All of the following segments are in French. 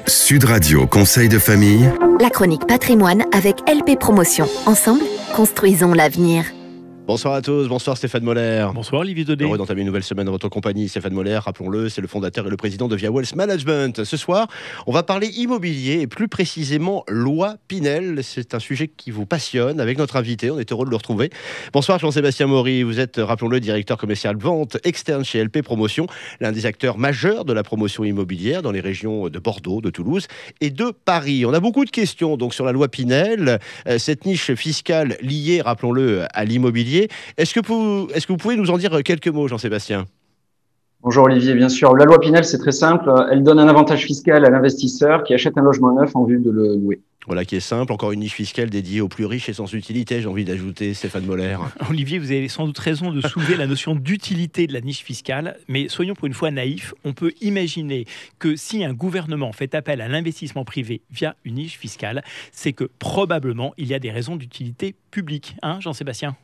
Sud Radio Conseil de famille. La chronique patrimoine avec LP Promotion. Ensemble, construisons l'avenir. Bonsoir à tous, bonsoir Stéphane Moller. Bonsoir Olivier Daudet. Heureux d'entamer une nouvelle semaine dans votre compagnie. Stéphane Moller, rappelons-le, c'est le fondateur et le président de Via Wealth Management. Ce soir, on va parler immobilier et plus précisément loi Pinel. C'est un sujet qui vous passionne avec notre invité. On est heureux de le retrouver. Bonsoir Jean-Sébastien Maury, vous êtes, rappelons-le, directeur commercial vente externe chez LP Promotion, l'un des acteurs majeurs de la promotion immobilière dans les régions de Bordeaux, de Toulouse et de Paris. On a beaucoup de questions donc sur la loi Pinel, cette niche fiscale liée, rappelons-le, à l'immobilier. Est-ce que vous pouvez nous en dire quelques mots, Jean-Sébastien ? Bonjour Olivier, bien sûr. La loi Pinel, c'est très simple. Elle donne un avantage fiscal à l'investisseur qui achète un logement neuf en vue de le louer. Voilà qui est simple. Encore une niche fiscale dédiée aux plus riches et sans utilité, j'ai envie d'ajouter, Stéphane Moller. Olivier, vous avez sans doute raison de soulever la notion d'utilité de la niche fiscale, mais soyons pour une fois naïfs. On peut imaginer que si un gouvernement fait appel à l'investissement privé via une niche fiscale, c'est que probablement il y a des raisons d'utilité publique. Hein, Jean-Sébastien ?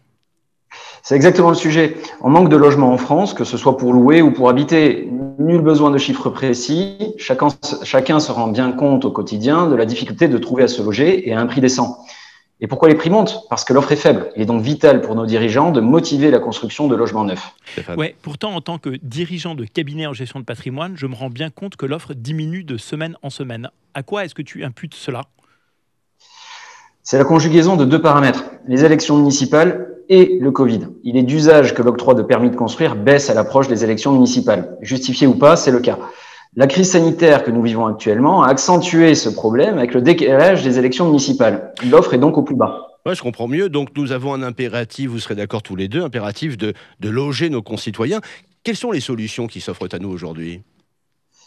C'est exactement le sujet. On manque de logements en France, que ce soit pour louer ou pour habiter. Nul besoin de chiffres précis. Chacun se rend bien compte au quotidien de la difficulté de trouver à se loger et à un prix décent. Et pourquoi les prix montent ? Parce que l'offre est faible. Il est donc vital pour nos dirigeants de motiver la construction de logements neufs. Ouais, pourtant, en tant que dirigeant de cabinet en gestion de patrimoine, je me rends bien compte que l'offre diminue de semaine en semaine. À quoi est-ce que tu imputes cela ? C'est la conjugaison de deux paramètres, les élections municipales et le Covid. Il est d'usage que l'octroi de permis de construire baisse à l'approche des élections municipales. Justifié ou pas, c'est le cas. La crise sanitaire que nous vivons actuellement a accentué ce problème avec le décalage des élections municipales. L'offre est donc au plus bas. Ouais, je comprends mieux. Donc nous avons un impératif, vous serez d'accord tous les deux, impératif de loger nos concitoyens. Quelles sont les solutions qui s'offrent à nous aujourd'hui ?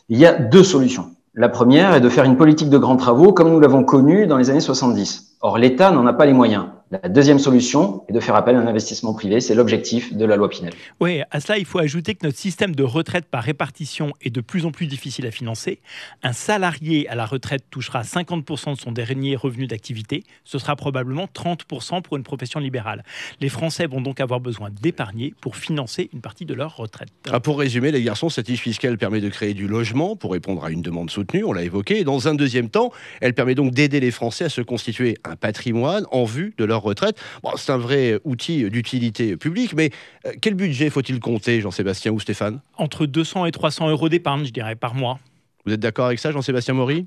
Il y a deux solutions. La première est de faire une politique de grands travaux comme nous l'avons connu dans les années 70. Or, l'État n'en a pas les moyens. La deuxième solution est de faire appel à un investissement privé. C'est l'objectif de la loi Pinel. Oui, à cela, il faut ajouter que notre système de retraite par répartition est de plus en plus difficile à financer. Un salarié à la retraite touchera 50% de son dernier revenu d'activité. Ce sera probablement 30% pour une profession libérale. Les Français vont donc avoir besoin d'épargner pour financer une partie de leur retraite. Pour résumer, les garçons, cette niche fiscale permet de créer du logement pour répondre à une demande soutenue, on l'a évoqué. Et dans un deuxième temps, elle permet donc d'aider les Français à se constituer un patrimoine en vue de leur retraite. Bon, c'est un vrai outil d'utilité publique, mais quel budget faut-il compter, Jean-Sébastien ou Stéphane ? Entre 200 et 300 euros d'épargne, je dirais, par mois. Vous êtes d'accord avec ça, Jean-Sébastien Maury ?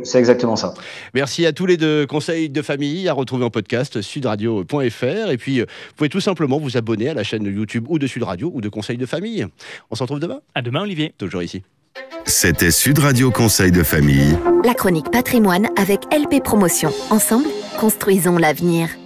C'est exactement ça. Merci à tous les deux. Conseils de famille à retrouver en podcast sudradio.fr. Et puis, vous pouvez tout simplement vous abonner à la chaîne YouTube ou de Sud Radio ou de Conseils de famille. On se retrouve demain ? À demain, Olivier. Toujours ici. C'était Sud Radio Conseil de famille. La chronique patrimoine avec LP Promotion. Ensemble, construisons l'avenir.